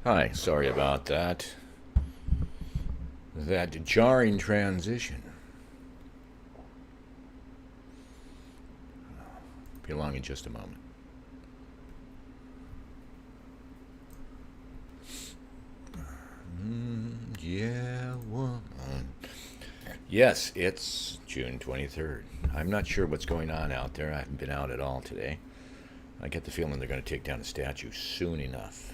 Hi, sorry about that. That jarring transition. Be along in just a moment. Yeah, woman. Yes, it's June 23rd. I'm not sure what's going on out there. I haven't been out at all today. I get the feeling they're going to take down the statue soon enough.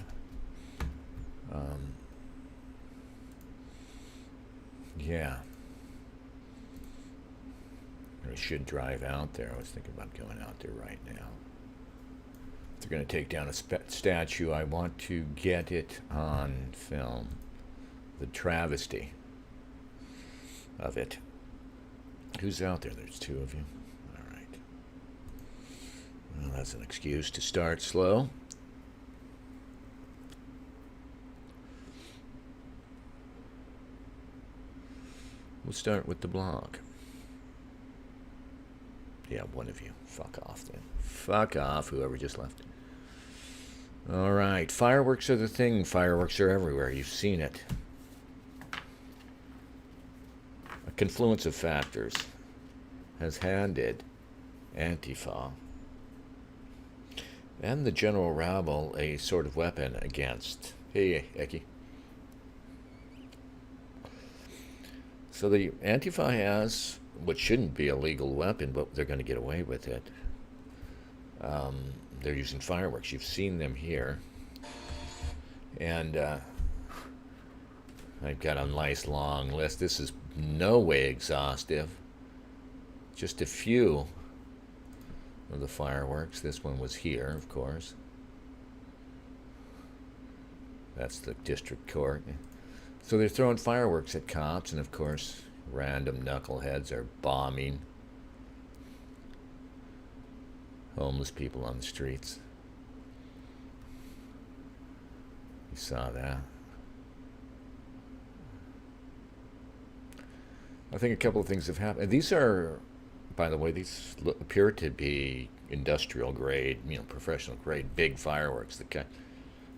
Yeah. I should drive out there. I was thinking about going out there right now. If they're going to take down a statue, I want to get it on film. The travesty of it. Who's out there? There's two of you. All right. Well, that's an excuse to start slow. We'll start with the blog. Yeah, one of you. Fuck off then. Fuck off, whoever just left. All right. Fireworks are the thing. Fireworks are everywhere. You've seen it. A confluence of factors has handed Antifa and the general rabble a sort of weapon against. Hey, Eki. So the Antifa has what shouldn't be a legal weapon, but they're going to get away with it. They're using fireworks. You've seen them here. And I've got a nice long list. This is no way exhaustive. Just a few of the fireworks. This one was here, of course. That's the district court. So they're throwing fireworks at cops, and of course, random knuckleheads are bombing homeless people on the streets. You saw that. I think a couple of things have happened. These are, by the way, these appear to be industrial grade, professional grade, big fireworks.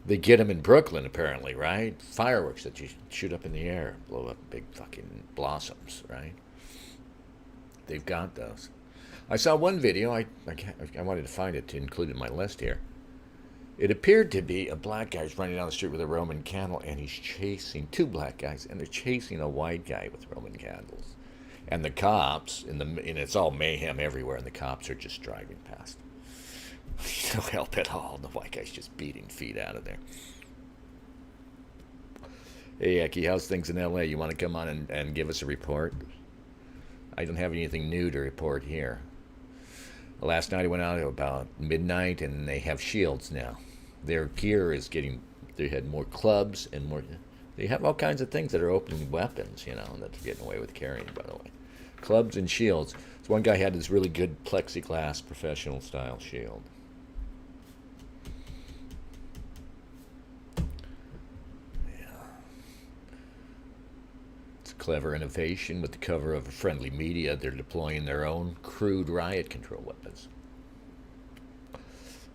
They get them in Brooklyn, apparently, right? Fireworks that you shoot up in the air, blow up big fucking blossoms, right? They've got those. I saw one video. I wanted to find it to include in my list here. It appeared to be a black guy's running down the street with a Roman candle, and he's chasing two black guys, and they're chasing a white guy with Roman candles. And the cops, and it's all mayhem everywhere, and the cops are just driving past. No help at all. The white guy's just beating feet out of there. Hey, Eki, how's things in L.A.? You want to come on and give us a report? I don't have anything new to report here. Last night I went out at about midnight, and they have shields now. Their gear is getting... They had more clubs and more... They have all kinds of things that are open weapons, that they're getting away with carrying, by the way. Clubs and shields. So one guy had this really good plexiglass professional-style shield. Clever innovation with the cover of a friendly media. They're deploying their own crude riot control weapons.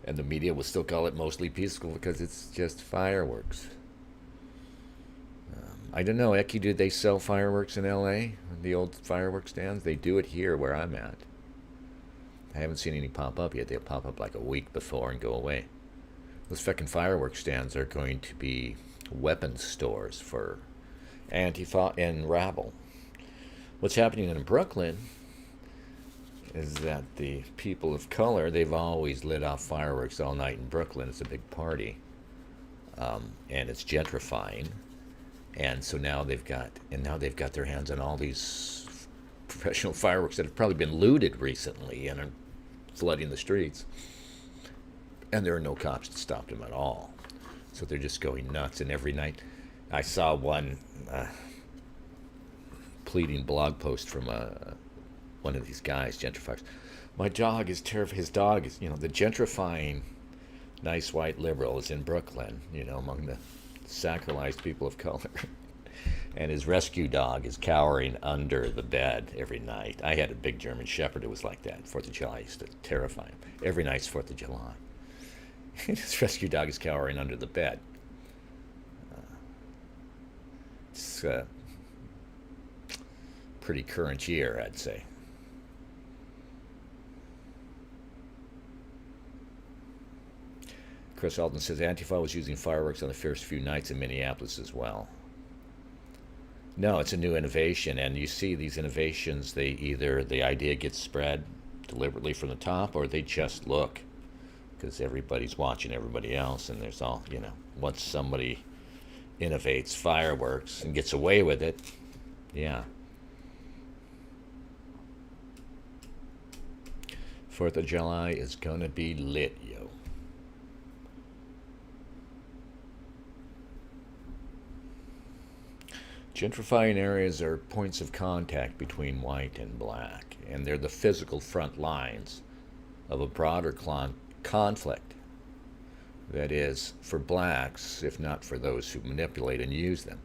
And the media will still call it mostly peaceful because it's just fireworks. I don't know, Eki, do they sell fireworks in L.A.? The old fireworks stands? They do it here where I'm at. I haven't seen any pop up yet. They'll pop up like a week before and go away. Those fucking fireworks stands are going to be weapons stores for Antifa and rabble. What's happening in Brooklyn is that the people of color, they've always lit off fireworks all night in Brooklyn. It's a big party. And it's gentrifying. And so now they've got their hands on all these professional fireworks that have probably been looted recently and are flooding the streets. And there are no cops to stop them at all. So they're just going nuts. And every night I saw one pleading blog post from one of these guys, gentrifiers. My dog is terrified. His dog is, the gentrifying nice white liberal is in Brooklyn, among the sacralized people of color. And his rescue dog is cowering under the bed every night. I had a big German Shepherd who was like that. 4th of July used to terrify him. Every night's 4th of July. His rescue dog is cowering under the bed. It's a pretty current year, I'd say. Chris Alden says Antifa was using fireworks on the first few nights in Minneapolis as well. No, it's a new innovation, and you see these innovations, they either the idea gets spread deliberately from the top, or they just look, because everybody's watching everybody else, and there's all, once somebody innovates fireworks and gets away with it, yeah. 4th of July is gonna be lit, yo. Gentrifying areas are points of contact between white and black, and they're the physical front lines of a broader conflict that is for blacks, if not for those who manipulate and use them.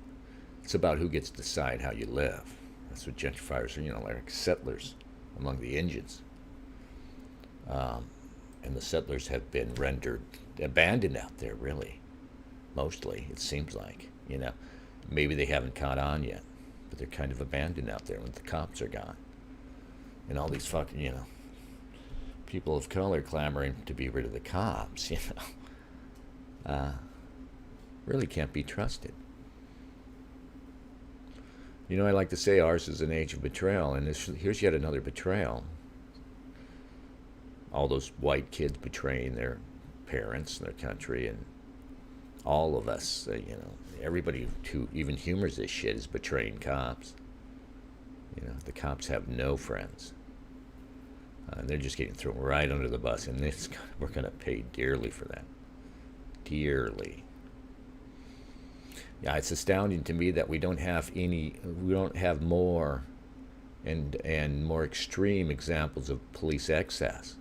It's about who gets to decide how you live. That's what gentrifiers are, like settlers among the Indians. And the settlers have been rendered abandoned out there, really. Mostly, it seems like, Maybe they haven't caught on yet, but they're kind of abandoned out there when the cops are gone. And all these fucking, people of color clamoring to be rid of the cops, really can't be trusted. I like to say ours is an age of betrayal, and here's yet another betrayal. All those white kids betraying their parents and their country, and all of us, everybody who even humors this shit is betraying cops. The cops have no friends. They're just getting thrown right under the bus, and we're going to pay dearly for that. Dearly. Yeah, it's astounding to me that we don't have more and more extreme examples of police excess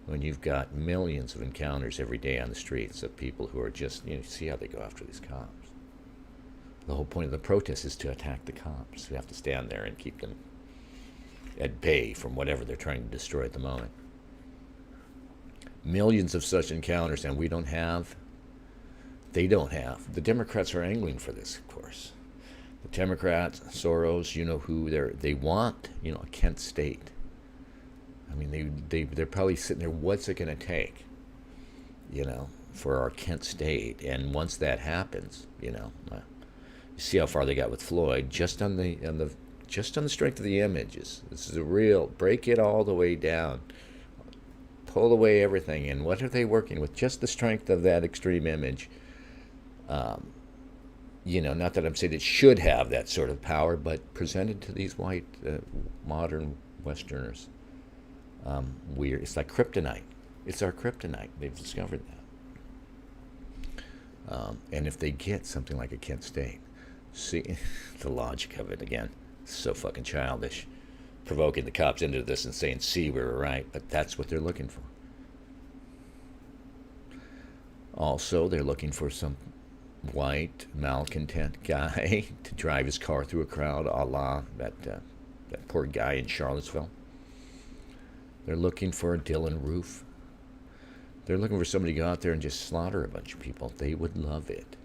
when you've got millions of encounters every day on the streets of people who are just, see how they go after these cops. The whole point of the protest is to attack the cops. We have to stand there and keep them at bay from whatever they're trying to destroy at the moment. Millions of such encounters, and they don't have. The Democrats are angling for this, of course. The Democrats, Soros, who they want, a Kent state. I mean, they're probably sitting there, what's it going to take, for our Kent state? And once that happens, you see how far they got with Floyd, just on the strength of the images. This is a real, break it all the way down, pull away everything, and what are they working with? Just the strength of that extreme image. Not that I'm saying it should have that sort of power, but presented to these white, modern Westerners. It's like kryptonite. It's our kryptonite. They've discovered that. And if they get something like a Kent State, see the logic of it again. So fucking childish. Provoking the cops into this and saying, see, we were right. But that's what they're looking for. Also, they're looking for some white, malcontent guy to drive his car through a crowd, a la that poor guy in Charlottesville. They're looking for a Dylan Roof. They're looking for somebody to go out there and just slaughter a bunch of people. They would love it.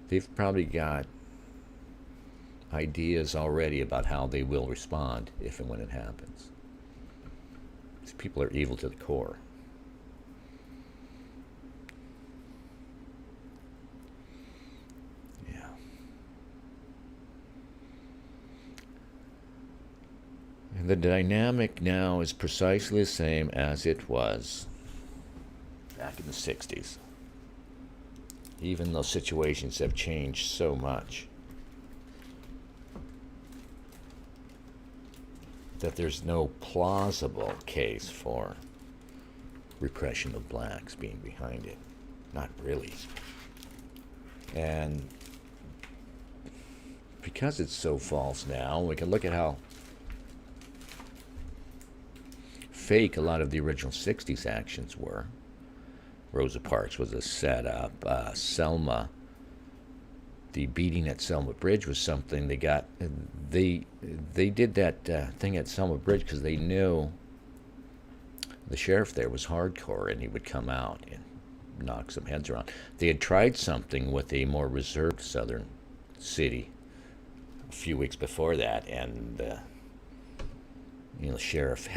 They've probably got ideas already about how they will respond if and when it happens. These people are evil to the core. And the dynamic now is precisely the same as it was back in the 60s. Even though situations have changed so much that there's no plausible case for repression of blacks being behind it. Not really. And because it's so false now, we can look at how fake a lot of the original 60s actions were. Rosa Parks was a setup. Selma, the beating at Selma Bridge was something they got. They did that thing at Selma Bridge because they knew the sheriff there was hardcore and he would come out and knock some heads around. They had tried something with a more reserved southern city a few weeks before that, and the sheriff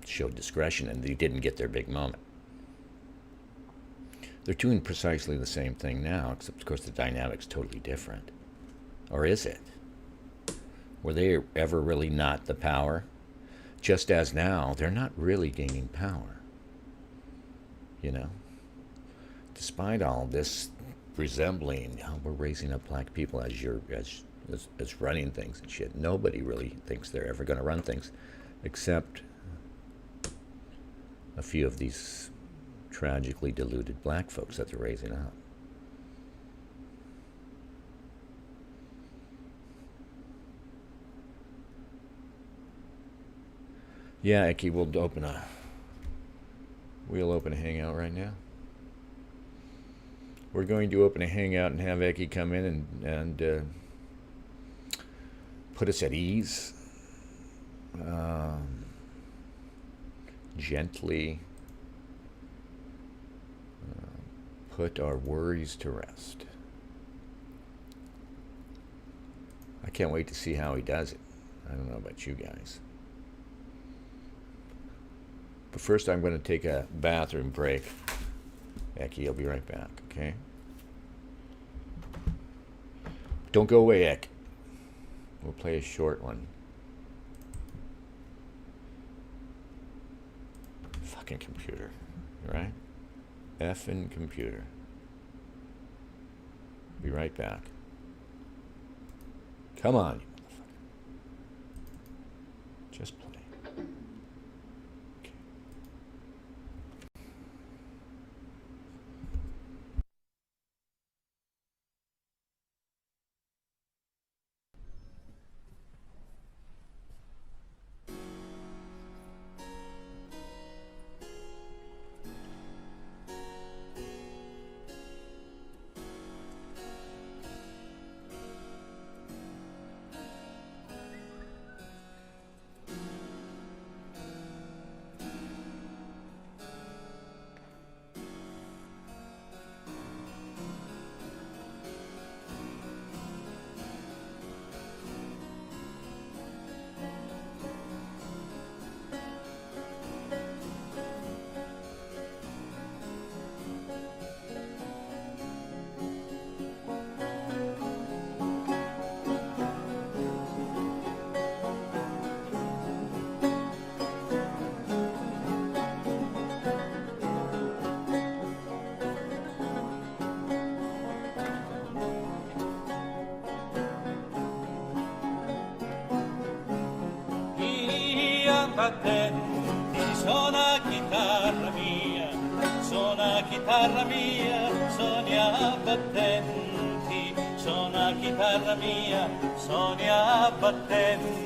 showed discretion, and they didn't get their big moment. They're doing precisely the same thing now, except, of course, the dynamic's totally different. Or is it? Were they ever really not the power? Just as now, they're not really gaining power. Despite all this resembling, we're raising up black people as running things and shit. Nobody really thinks they're ever going to run things, except a few of these tragically deluded black folks that they're raising up. Yeah, Eki, we'll open a hangout right now. We're going to open a hangout and have Eki come in and put us at ease, gently put our worries to rest. I can't wait to see how he does it. I don't know about you guys. But first I'm going to take a bathroom break. Eki, I'll be right back, okay? Don't go away, Ek. We'll play a short one. Fucking computer, right? Effing computer. Be right back. Come on, you motherfucker. Just play. Okay. battenti, suona chitarra mia, suona chitarra mia, suona battenti, suona chitarra mia, suona battenti.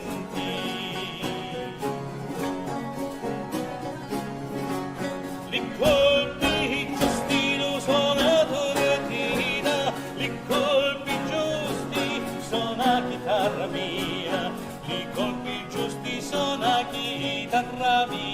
Li colpi giustino suona torretina, li colpi giusti suona chitarra mia, li colpi giusti suona chitarra mia.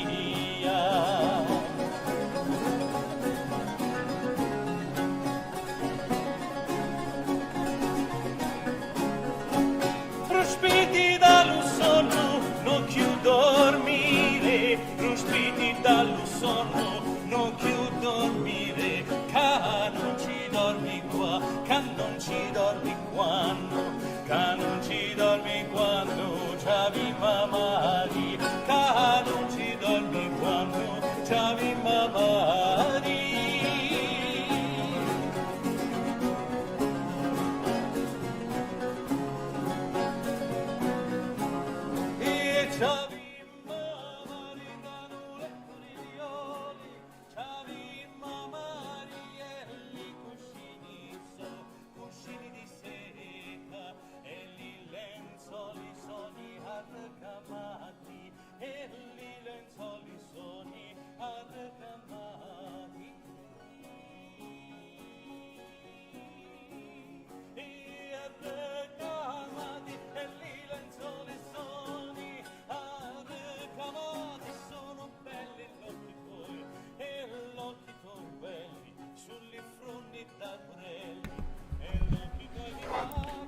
Ruspiti dallo sonno, non chiudo dormire, ruspiti dallo sonno, non chiudo dormire, ca non ci dormi qua, ca non ci dormi quando, ca non ci dormi quando c'avi mamari, ca non ci dormi quando c'avi mamari.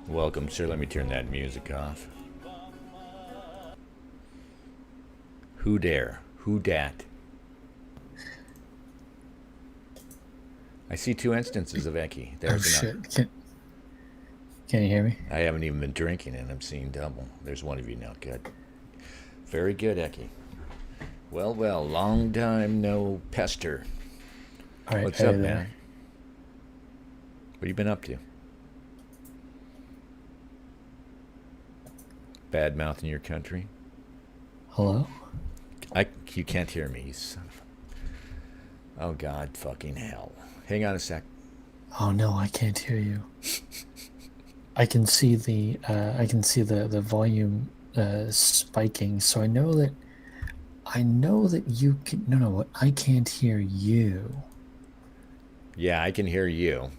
Welcome, sir. Let me turn that music off. Who dare? Who dat? I see 2 instances of Eki. Oh There's another. shit! Can you hear me? I haven't even been drinking and I'm seeing double. There's one of you now. Good. Very good, Eki. Well, long time no pester. All right. What's hey up, there. man? What have you been up to? Bad mouthing your country? Hello? You can't hear me, you son of a... Oh, God fucking hell. Hang on a sec. Oh no, I can't hear you. I can see the volume spiking, so I know that you can. No, what? I can't hear you. Yeah, I can hear you.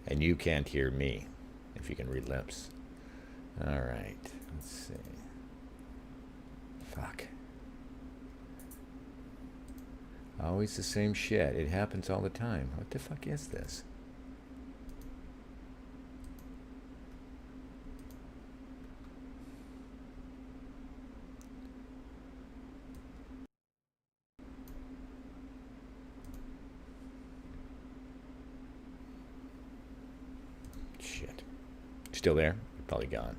And you can't hear me. If you can read lips. Alright. Let's see. Fuck. Always the same shit. It happens all the time. What the fuck is this? Shit. Still there? You're probably gone.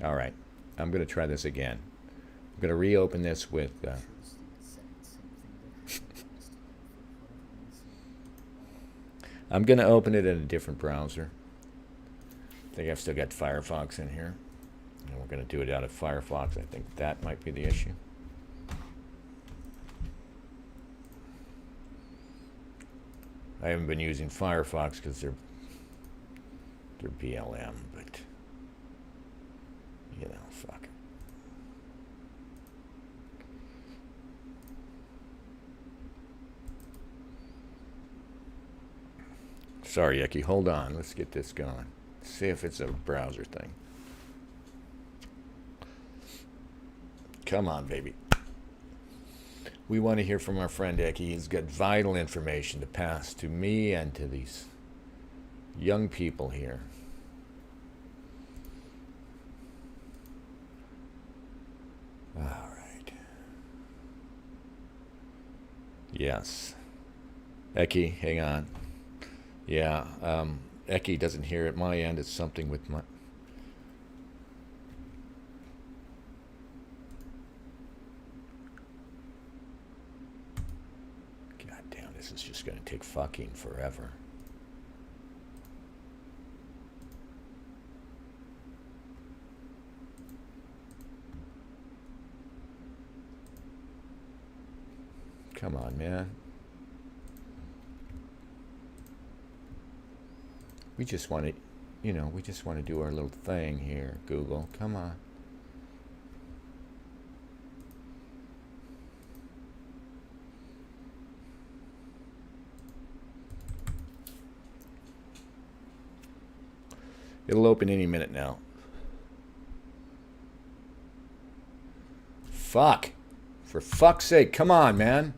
Alright. I'm going to try this again. I'm going to reopen this with... I'm going to open it in a different browser. I think I've still got Firefox in here. And we're going to do it out of Firefox. I think that might be the issue. I haven't been using Firefox because they're BLM, but... You know, fuck. Sorry, Eki. Hold on. Let's get this going. See if it's a browser thing. Come on, baby. We want to hear from our friend Eki. He's got vital information to pass to me and to these young people here. All right. Yes. Eki, hang on. Yeah, Eki doesn't hear at my end. It's something with my... God damn, this is just going to take fucking forever. Come on, man. We just want to, you know, we just want to do our little thing here, Google. Come on. It'll open any minute now. Fuck. For fuck's sake, come on, man.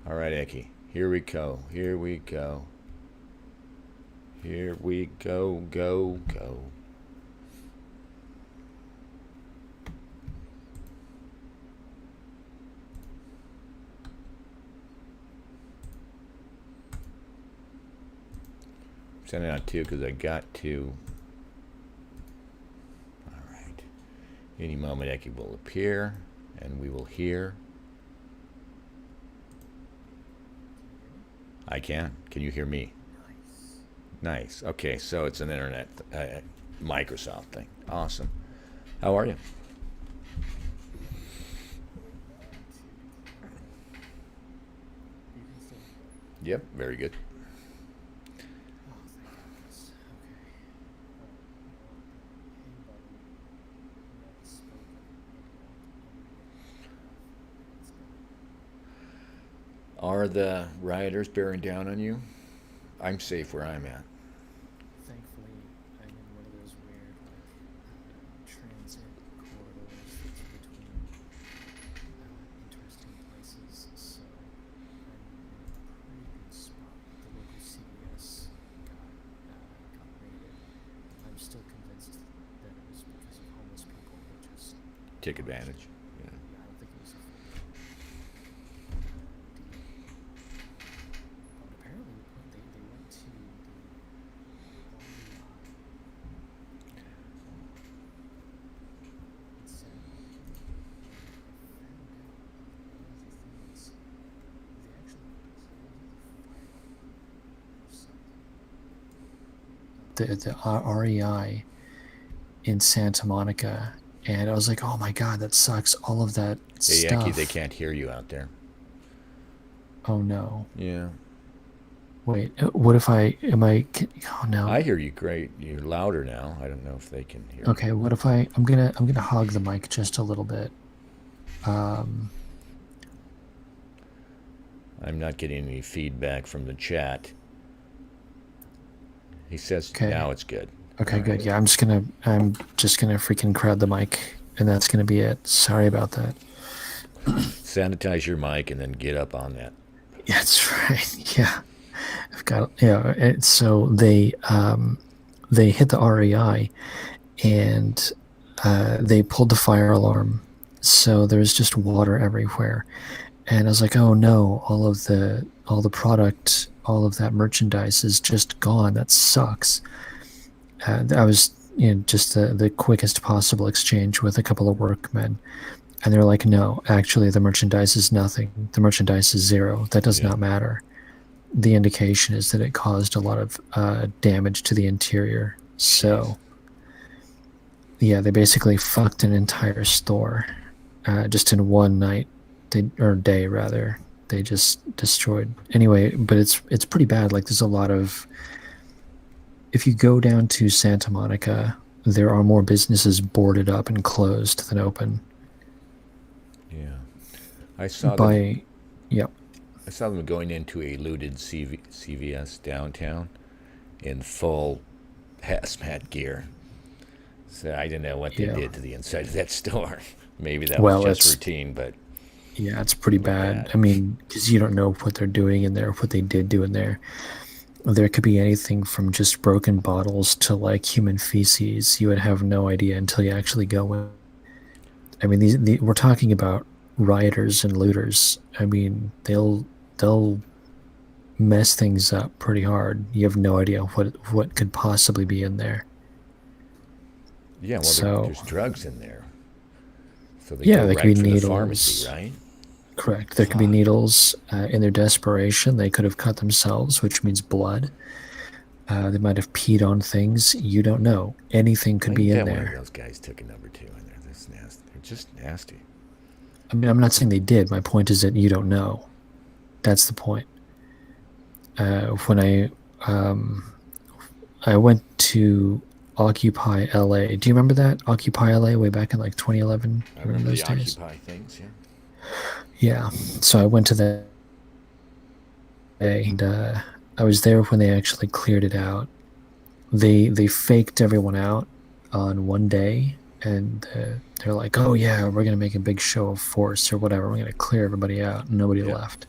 All right, Eki. Here we go. Here we go. Here we go, go. I'm sending out 2 because I got to. All right. Any moment, Eki will appear, and we will hear. I can. Can you hear me? Nice. Okay, so it's an internet Microsoft thing. Awesome. How are you? Yep, very good. Are the rioters bearing down on you? I'm safe where I'm at. Thankfully, I'm in one of those weird, transit corridors that's between interesting places, so I'm in a pretty good spot. The local CVS got raided. I'm still convinced that it was because of homeless people who just Take advantage. Yeah. yeah, I don't think it was a full deal. But apparently they went to the REI in San Diego, and I found out one of the things they actually pulled the fire or something. The REI in Santa Monica, and I was like, oh my god, that sucks. All of that Hey, Yankee, stuff. they can't hear you out there. Oh no. Yeah. Wait, what if oh no. I hear you great. You're louder now. I don't know if they can hear Okay, what if I'm gonna hog the mic just a little bit. you. I'm not getting any feedback from the chat. He says Okay. now it's good. Okay, good. Yeah, I'm just gonna freaking crowd the mic, and that's gonna be it. Sorry about that. Sanitize your mic and then get up on that. Yeah, that's right. Yeah, I've got so they hit the REI, and they pulled the fire alarm, so there's just water everywhere, and I was like, oh no, all the product, all of that merchandise is just gone. That sucks. I was just the quickest possible exchange with a couple of workmen, and they're like, no, actually the merchandise is nothing. The merchandise is zero. That does not matter. The indication is that it caused a lot of damage to the interior. So yeah, they basically fucked an entire store just in one night, or day rather. They just destroyed. Anyway, but it's pretty bad. Like, there's a lot of, if you go down to Santa Monica, there are more businesses boarded up and closed than open. Yeah. I saw them. By yep. I saw them going into a looted CVS downtown in full hazmat gear. So I didn't know what they Yeah. did to the inside of that store. Maybe that Well, was just it's routine, but yeah, it's pretty bad. bad. I mean, because you don't know what they're doing in there, what they did do in there. There could be anything from just broken bottles to like human feces. You would have no idea until you actually go in. I mean, we're talking about rioters and looters. I mean, they'll mess things up pretty hard. You have no idea what could possibly be in there. Yeah, well, So there's drugs in there. So they yeah, go there right could be for the needles. pharmacy, right? Correct. There could be Fuck. needles. In their desperation, they could have cut themselves, which means blood. They might have peed on things. You don't know. Anything could I be in bet one of there. those guys took a number 2 in there. That's nasty. They're just nasty. I mean, I'm not saying they did. My point is that you don't know. That's the point. When I went to Occupy LA. Do you remember that? Occupy LA way back in like 2011? I Remember remember those the days? Occupy things, yeah. Yeah. So I went to that day, and I was there when they actually cleared it out. They faked everyone out on one day, and they're like, oh yeah, we're gonna make a big show of force or whatever. We're gonna clear everybody out, and nobody Yeah. left.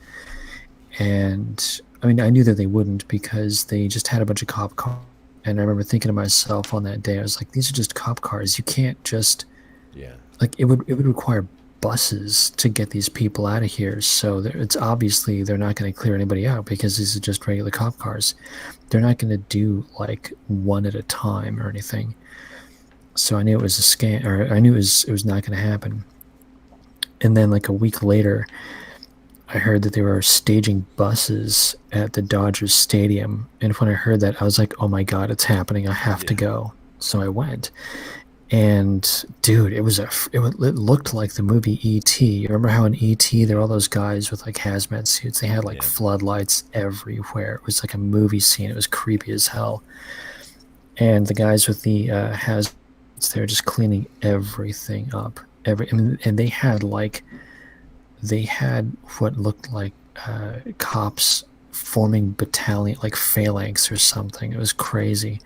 And I mean, I knew that they wouldn't because they just had a bunch of cop cars. And I remember thinking to myself on that day, I was like, these are just cop cars. You can't just Yeah. like it would require buses to get these people out of here. So it's obviously they're not going to clear anybody out because these are just regular cop cars. They're not going to do like one at a time or anything. So I knew it was a scam, or I knew it was not going to happen. And then like a week later, I heard that they were staging buses at the Dodgers Stadium. And when I heard that, I was like, oh my God, it's happening. I have to Yeah. go. So I went. And dude, it looked like the movie E.T. You remember how in E.T. there were all those guys with like hazmat suits? They had like Yeah. floodlights everywhere. It was like a movie scene. It was creepy as hell. And the guys with the hazmats, they were just cleaning everything up. And they had what looked like cops forming battalion, like phalanx or something. It was crazy.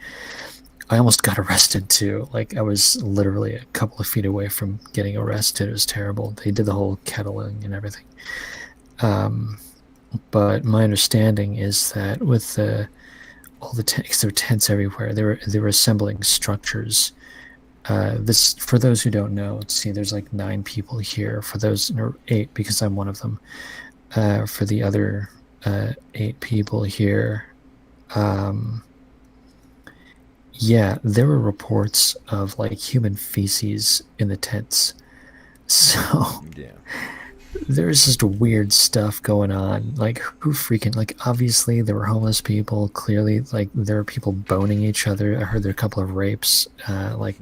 I almost got arrested too. Like I was literally a couple of feet away from getting arrested. It was terrible. They did the whole kettling and everything. But my understanding is that with all the tents, there were tents everywhere. They were assembling structures. This, for those who don't know, see, there's like 9 people here. For those, or 8, because I'm one of them. For the other 8 people here, yeah, there were reports of like human feces in the tents. So Yeah. there's just weird stuff going on. Like, who freaking, like, obviously there were homeless people. Clearly, like, there were people boning each other. I heard there were a couple of rapes. Like,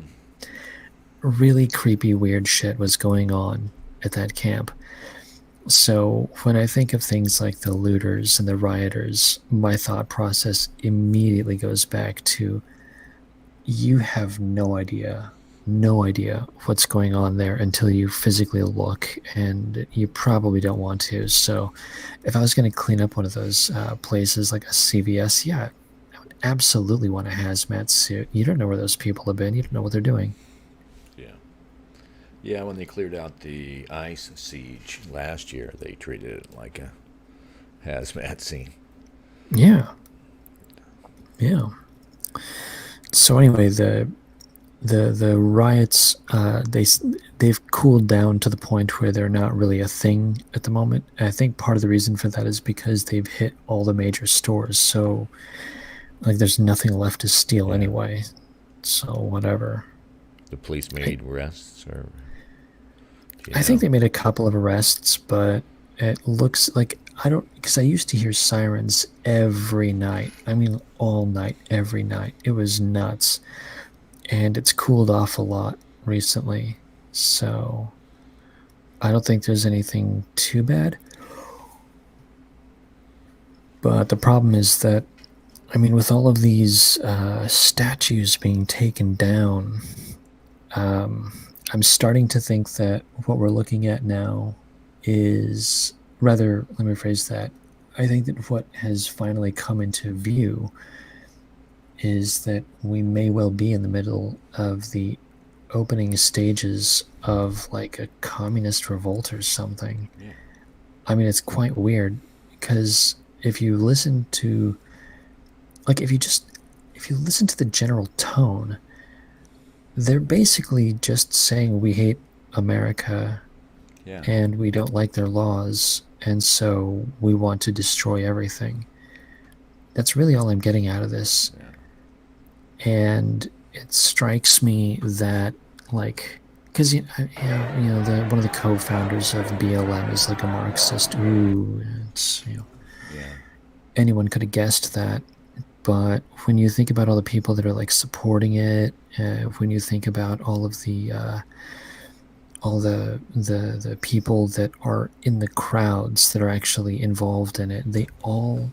really creepy, weird shit was going on at that camp. So when I think of things like the looters and the rioters, my thought process immediately goes back to, you have no idea what's going on there until you physically look, and you probably don't want to. So if I was going to clean up one of those places like a CVS, yeah, I would absolutely want a hazmat suit. You don't know where those people have been. You don't know what they're doing. Yeah. Yeah, when they cleared out the ICE siege last year, they treated it like a hazmat scene. Yeah. Yeah. So anyway, the riots, they've cooled down to the point where they're not really a thing at the moment. I think part of the reason for that is because they've hit all the major stores, so like there's nothing left to steal anyway. So whatever. The police made arrests, or I think they made a couple of arrests, but it looks like, I don't, because I used to hear sirens every night. I mean, all night, every night. It was nuts. And it's cooled off a lot recently. So I don't think there's anything too bad. But the problem is that, I mean, with all of these statues being taken down, I'm starting to think that what we're looking at now is, rather, let me phrase that. I think that what has finally come into view is that we may well be in the middle of the opening stages of like a communist revolt or something. Yeah. I mean, it's quite weird because if you listen to, like, if you listen to the general tone, they're basically just saying we hate America and we don't like their laws, and so we want to destroy everything. That's really all I'm getting out of this. Yeah. And it strikes me that, like, because one of the co-founders of BLM is like a Marxist. Ooh, it's anyone could have guessed that. But when you think about all the people that are like supporting it, when you think about all of the people that are in the crowds that are actually involved in it, they all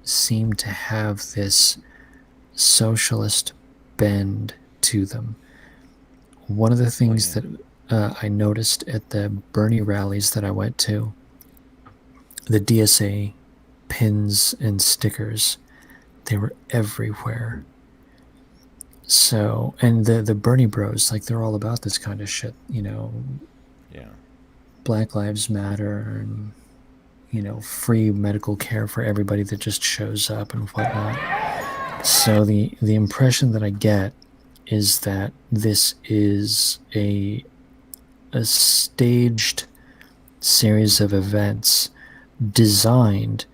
seem to have this socialist bend to them. One of the things that I noticed at the Bernie rallies that I went to, the DSA pins and stickers, they were everywhere. So, and the Bernie bros, like, they're all about this kind of shit, Black Lives Matter, and free medical care for everybody that just shows up and whatnot. So the impression that I get is that this is a staged series of events designed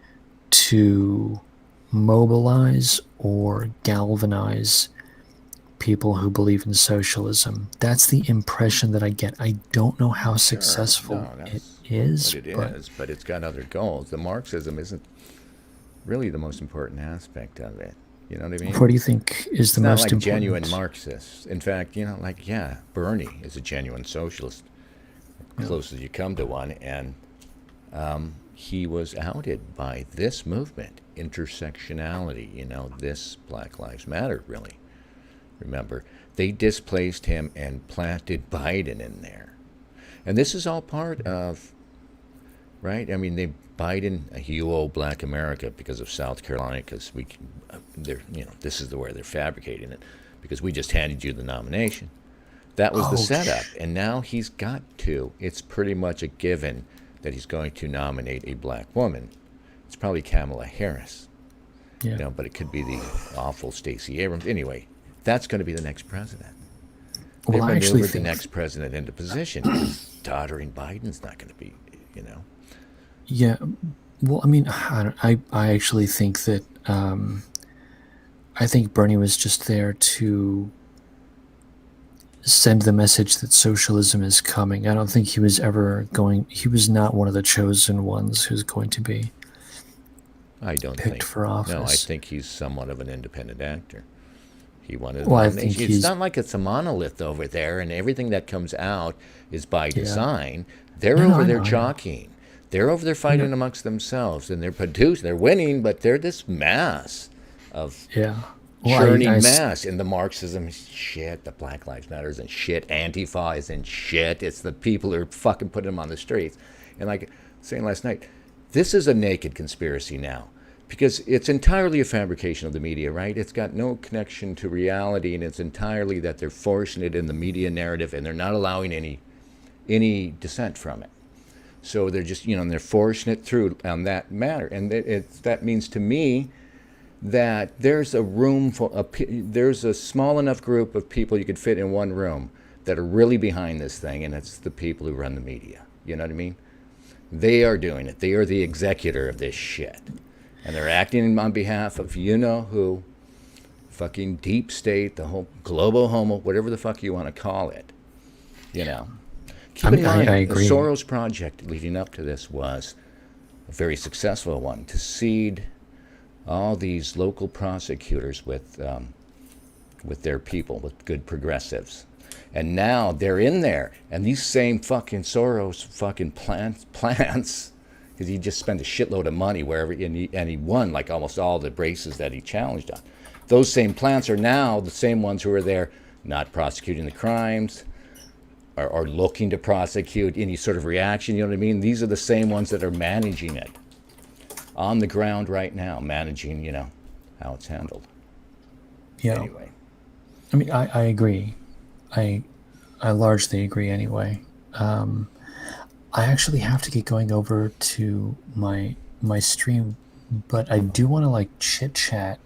to mobilize or galvanize people who believe in socialism. That's the impression that I get. I don't know how successful it is. But it's got other goals. The Marxism isn't really the most important aspect of it. You know what I mean? What do you think is the most important? Genuine Marxists. In fact, Bernie is a genuine socialist, close as you come to one, and he was outed by this movement, intersectionality. This Black Lives Matter, really. Remember, they displaced him and planted Biden in there. And this is all part of right? I mean, Biden, you owe Black America because of South Carolina, because they're, this is where they're fabricating it, because we just handed you the nomination. That was the Oh, setup, and now he's got to. It's pretty much a given that he's going to nominate a black woman. It's probably Kamala Harris, yeah. but it could be the awful Stacey Abrams. Anyway, that's going to be the next president. Well, They I actually maneuvered the think next president into position. Doddering Biden's not going to be, yeah. Well, I mean, I actually think that I think Bernie was just there to send the message that socialism is coming. I don't think he was ever going. He was not one of the chosen ones who's going to be I don't picked think. for office. No, I think he's somewhat of an independent actor. He wanted a Well, I nomination. think It's he's not like it's a monolith over there, and everything that comes out is by yeah. design. They're No, over I there know, I know. jockeying. They're over there fighting amongst themselves, and they're winning, but they're this mass of Yeah. Well, churning mass. And the Marxism is shit, the Black Lives Matters and shit, Antifa is in shit. It's the people who are fucking putting them on the streets. And like saying last night, this is a naked conspiracy now, because it's entirely a fabrication of the media, right? It's got no connection to reality, and it's entirely that they're forcing it in the media narrative, and they're not allowing any dissent from it. So they're just, and they're forcing it through on that matter. And that means to me that there's a room there's a small enough group of people you could fit in one room that are really behind this thing, and it's the people who run the media. You know what I mean? They are doing it. They are the executor of this shit. And they're acting on behalf of who, fucking deep state, the whole global homo, whatever the fuck you want to call it. Keep in mind, I the agree. Soros project leading up to this was a very successful one, to seed all these local prosecutors with their people, with good progressives. And now they're in there, and these same fucking Soros fucking plants, because he just spent a shitload of money wherever, and he won like almost all the races that he challenged on. Those same plants are now the same ones who are there not prosecuting the crimes, or looking to prosecute any sort of reaction, you know what I mean? These are the same ones that are managing it on the ground right now, managing, how it's handled. Yeah. Anyway. I mean, I agree. I largely agree anyway. I actually have to get going over to my stream, but I do want to like chit chat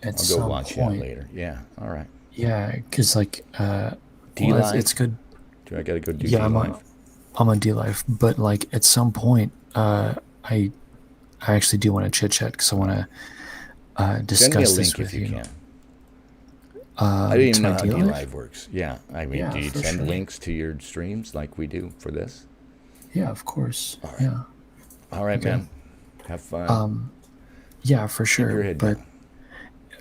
at some I'll go watch that point. later. Yeah, all right. Yeah, because like D-Live? it's good. Do I got to go do Yeah, D-Live? I'm on D-Live, but like at some point, I actually do want to chit chat because I want to discuss Send me a this link with if you can. I I didn't even know my how D-Live? D-Live works. Yeah, I mean, Yeah, do you for send sure. links to your streams like we do for this? Yeah, of course. All right. Yeah, All right, Okay. man. Have fun. yeah, for Keep sure. your head But down.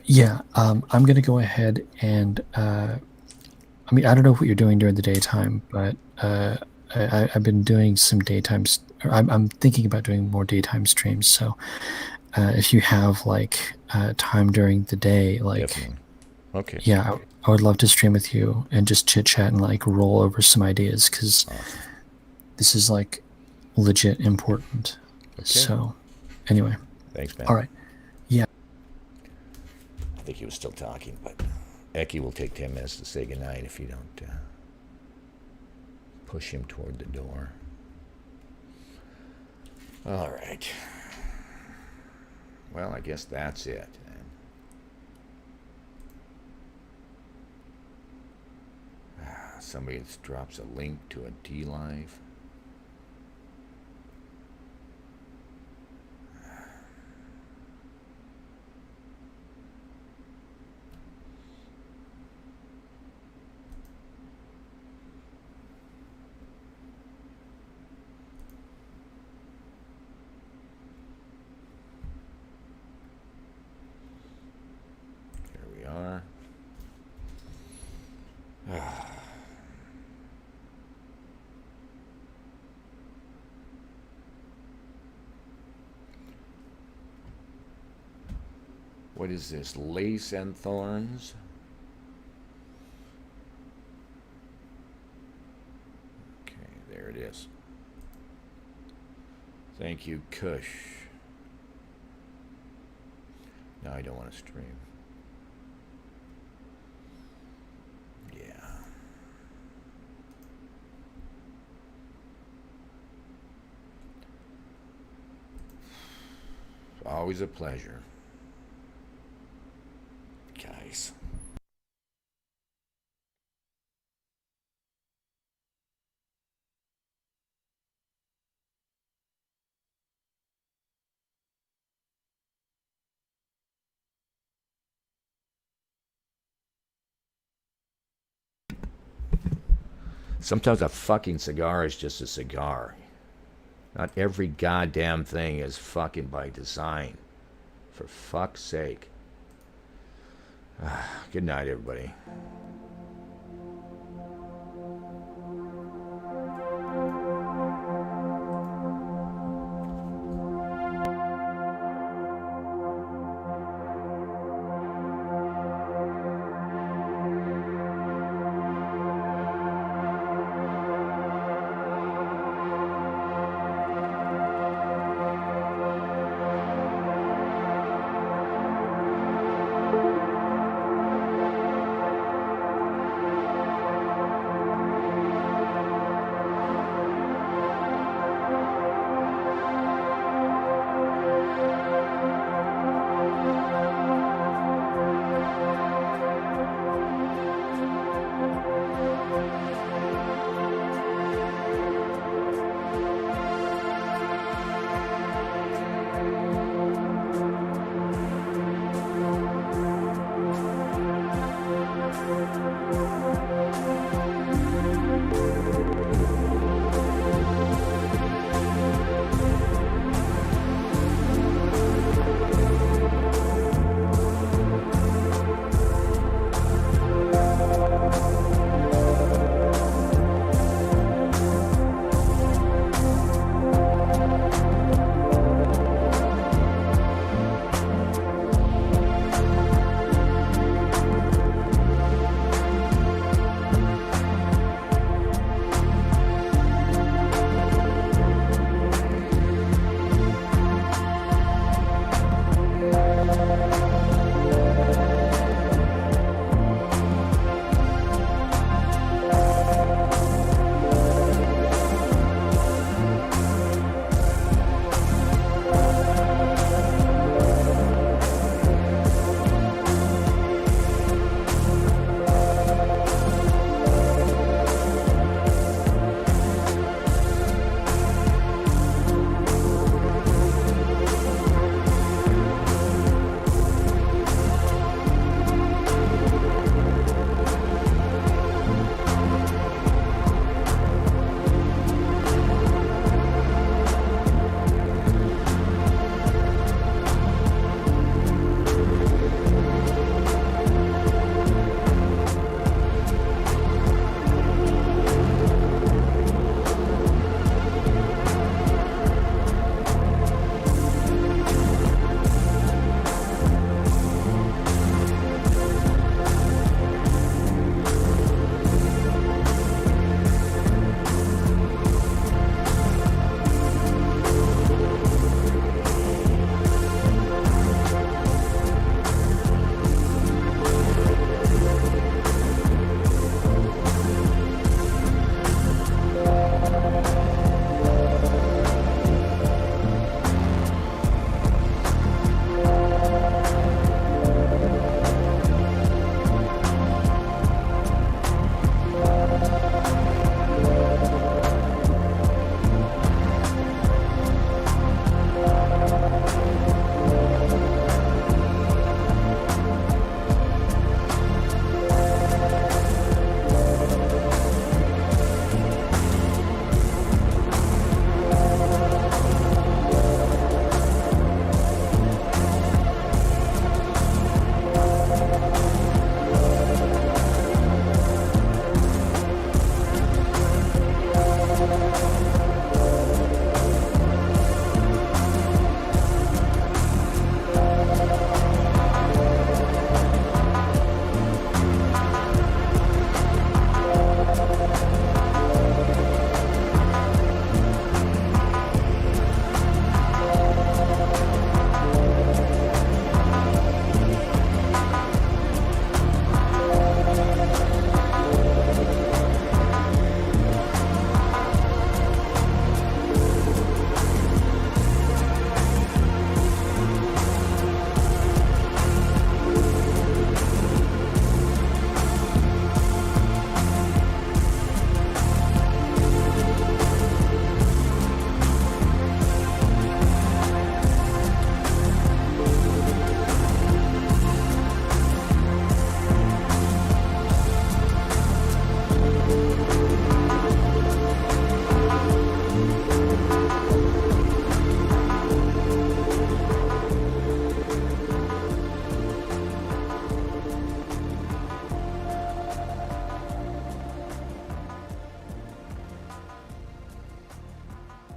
yeah, I'm gonna go ahead and I mean, I don't know what you're doing during the daytime, but I've been doing some daytime. I'm thinking about doing more daytime streams. So if you have like time during the day, like Definitely. Okay. yeah, I would love to stream with you and just chit chat and like roll over some ideas because Awesome. this is like legit important. Okay. So anyway, Thanks, man. all right. Yeah. I think he was still talking, but Eki will take 10 minutes to say goodnight if you don't push him toward the door. All right. Well, I guess that's it. Somebody drops a link to a D-Live. Here we are. What is this? Lace and Thorns? Okay, there it is. Thank you, Kush. No, I don't want to stream. Yeah. Always a pleasure. Guys. Sometimes a fucking cigar is just a cigar. Not every goddamn thing is fucking by design. For fuck's sake. Good night, everybody.